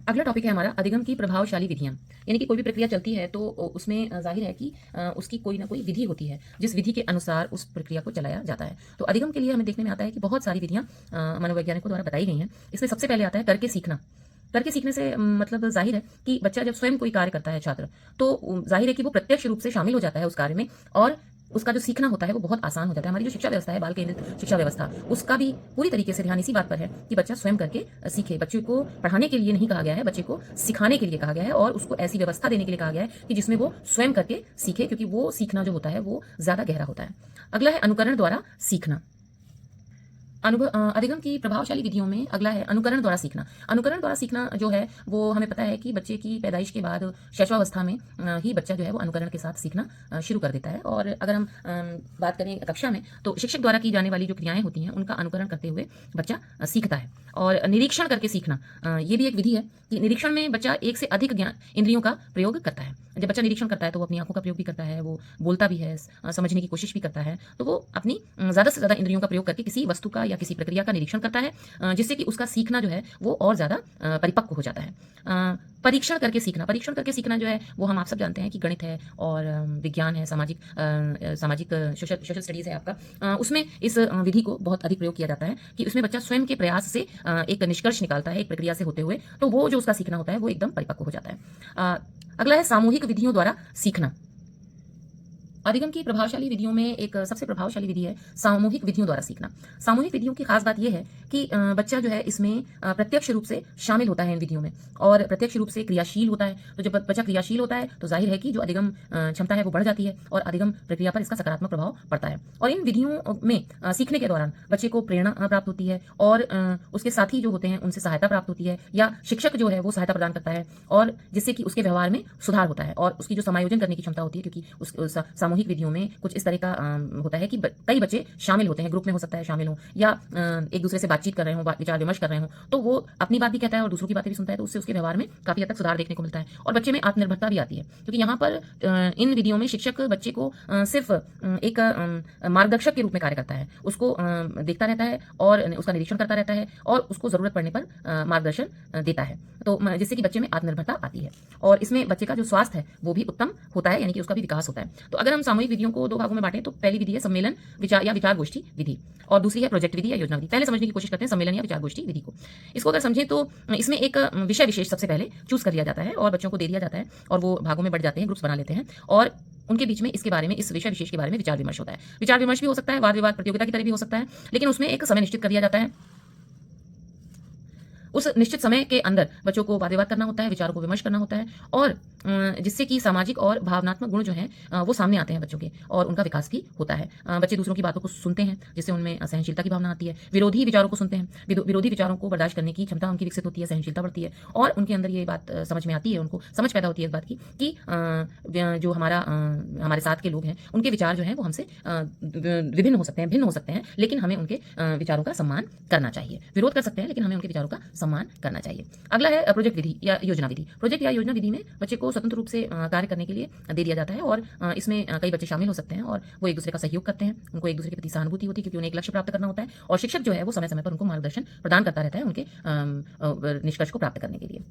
अगला टॉपिक है हमारा अधिगम की प्रभावशाली विधियाँ। यानी कि कोई भी प्रक्रिया चलती है तो उसमें ज़ाहिर है कि उसकी कोई ना कोई विधि होती है, जिस विधि के अनुसार उस प्रक्रिया को चलाया जाता है। तो अधिगम के लिए हमें देखने में आता है कि बहुत सारी विधियाँ मनोवैज्ञानिकों द्वारा बताई गई हैं। इसमें सबसे पहले आता है करके सीखना। करके सीखने से मतलब ज़ाहिर है कि बच्चा जब स्वयं कोई कार्य करता है छात्र, तो ज़ाहिर है कि वो प्रत्यक्ष रूप से शामिल हो जाता है उस कार्य में और उसका जो सीखना होता है वो बहुत आसान हो जाता है। हमारी जो शिक्षा व्यवस्था है, बाल केंद्रित शिक्षा व्यवस्था, उसका भी पूरी तरीके से ध्यान इसी बात पर है कि बच्चा स्वयं करके सीखे। बच्चे को पढ़ाने के लिए नहीं कहा गया है, बच्चे को सिखाने के लिए कहा गया है और उसको ऐसी व्यवस्था देने के लिए कहा गया है कि जिसमें वो स्वयं करके सीखे, क्योंकि वो सीखना जो होता है वो ज़्यादा गहरा होता है। अगला है अनुकरण द्वारा सीखना। अधिगम की प्रभावशाली विधियों में अगला है अनुकरण द्वारा सीखना। अनुकरण द्वारा सीखना जो है वो हमें पता है कि बच्चे की पैदाइश के बाद शैशवावस्था में ही बच्चा जो है वो अनुकरण के साथ सीखना शुरू कर देता है। और अगर हम बात करें कक्षा में, तो शिक्षक द्वारा की जाने वाली जो क्रियाएं होती हैं उनका अनुकरण करते हुए बच्चा सीखता है। और निरीक्षण करके सीखना, ये भी एक विधि है कि निरीक्षण में बच्चा एक से अधिक ज्ञान इंद्रियों का प्रयोग करता है। जब बच्चा निरीक्षण करता है तो वो अपनी आंखों का प्रयोग भी करता है, वो बोलता भी है, समझने की कोशिश भी करता है। तो वो अपनी ज़्यादा से ज़्यादा इंद्रियों का प्रयोग करके किसी वस्तु का या किसी प्रक्रिया का निरीक्षण करता है, जिससे कि उसका सीखना जो है वो और ज़्यादा परिपक्व हो जाता है। परीक्षण करके सीखना, परीक्षण करके सीखना जो है वो हम आप सब जानते हैं कि गणित है और विज्ञान है, सामाजिक सोशल स्टडीज़ है आपका। उसमें इस विधि को बहुत अधिक प्रयोग किया जाता है कि उसमें बच्चा स्वयं के प्रयास से एक निष्कर्ष निकालता है एक प्रक्रिया से होते हुए, तो वो जो उसका सीखना होता है वो एकदम परिपक्व हो जाता है। अगला है सामूहिक विधियों द्वारा सीखना। अधिगम की प्रभावशाली विधियों में एक सबसे प्रभावशाली विधि है सामूहिक विधियों द्वारा सीखना। सामूहिक विधियों की खास बात यह है कि बच्चा जो है इसमें प्रत्यक्ष रूप से शामिल होता है इन विधियों में और प्रत्यक्ष रूप से क्रियाशील होता है। तो जब बच्चा क्रियाशील होता है तो जाहिर है कि जो अधिगम क्षमता है वो बढ़ जाती है और अधिगम प्रक्रिया पर इसका सकारात्मक प्रभाव पड़ता है। और इन विधियों में सीखने के दौरान बच्चे को प्रेरणा प्राप्त होती है और उसके साथी जो होते हैं उनसे सहायता प्राप्त होती है या शिक्षक जो है वो सहायता प्रदान करता है, और जिससे कि उसके व्यवहार में सुधार होता है और उसकी जो समायोजन करने की क्षमता होती है, क्योंकि उस सामूहिक विधियों में कुछ इस तरह का होता है कि कई बच्चे शामिल होते हैं, ग्रुप में हो सकता है शामिल हो या एक दूसरे से बातचीत कर रहे हो, विचार विमर्श कर रहे हो, तो वो अपनी बात भी कहता है और दूसरों की बातें भी सुनता है, तो उससे उसके व्यवहार में काफी हद तक सुधार देखने को मिलता है और बच्चे में आत्मनिर्भरता भी आती है। क्योंकि यहाँ पर इन विधियों में शिक्षक बच्चे को सिर्फ एक मार्गदर्शक के रूप में कार्य करता है, उसको देखता रहता है और उसका निरीक्षण करता रहता है और उसको जरूरत पड़ने पर मार्गदर्शन देता है, तो जिससे कि बच्चे में आत्मनिर्भरता आती है और इसमें बच्चे का जो स्वास्थ्य है वो भी उत्तम होता है, यानी कि उसका भी विकास होता है। तो अगर हम सामूहिक विधियों को दो भागों में बांटें तो पहली विधि है सम्मेलन विचार या विचार गोष्ठी विधि और दूसरी है प्रोजेक्ट विधि या योजना विधि। पहले समझने की कोशिश करते हैं सम्मेलन या विचार गोष्ठी विधि को। इसको अगर समझें तो इसमें एक विषय विशेष सबसे पहले चूज कर लिया जाता है और बच्चों को दे दिया जाता है और वो भागों में बढ़ जाते हैं, ग्रुप्स बना लेते हैं और उनके बीच में इसके बारे में, इस विषय विशेष के बारे में विचार विमर्श होता है। विचार विमर्श भी हो सकता है, वाद विवाद प्रतियोगिता की तरह भी हो सकता है, लेकिन उसमें एक समय निश्चित कर दिया जाता है। उस निश्चित समय के अंदर बच्चों को वाद विवाद करना होता है, विचारों को विमर्श करना होता है और जिससे कि सामाजिक और भावनात्मक गुण जो हैं वो सामने आते हैं बच्चों के और उनका विकास भी होता है। बच्चे दूसरों की बातों को सुनते हैं जिससे उनमें सहनशीलता की भावना आती है, विरोधी विचारों को सुनते हैं, विरोधी विचारों को बर्दाश्त करने की क्षमता उनकी विकसित होती है, सहनशीलता बढ़ती है और उनके अंदर ये बात समझ में आती है, उनको समझ पैदा होती है इस बात की कि जो हमारे साथ के लोग हैं उनके विचार जो हैं वो हमसे विभिन्न हो सकते हैं, भिन्न हो सकते हैं, लेकिन हमें उनके विचारों का सम्मान करना चाहिए। विरोध कर सकते हैं लेकिन हमें उनके विचारों का सम्मान करना चाहिए। अगला है प्रोजेक्ट विधि या योजना विधि। प्रोजेक्ट या योजना विधि में बच्चे को स्वतंत्र रूप से कार्य करने के लिए दे दिया जाता है और इसमें कई बच्चे शामिल हो सकते हैं और वो एक दूसरे का सहयोग करते हैं, उनको एक दूसरे के प्रति सहानुभूति होती है क्योंकि उन्हें एक लक्ष्य प्राप्त करना होता है और शिक्षक जो है वो समय समय पर उनको मार्गदर्शन प्रदान करता रहता है उनके निष्कर्ष को प्राप्त करने के लिए।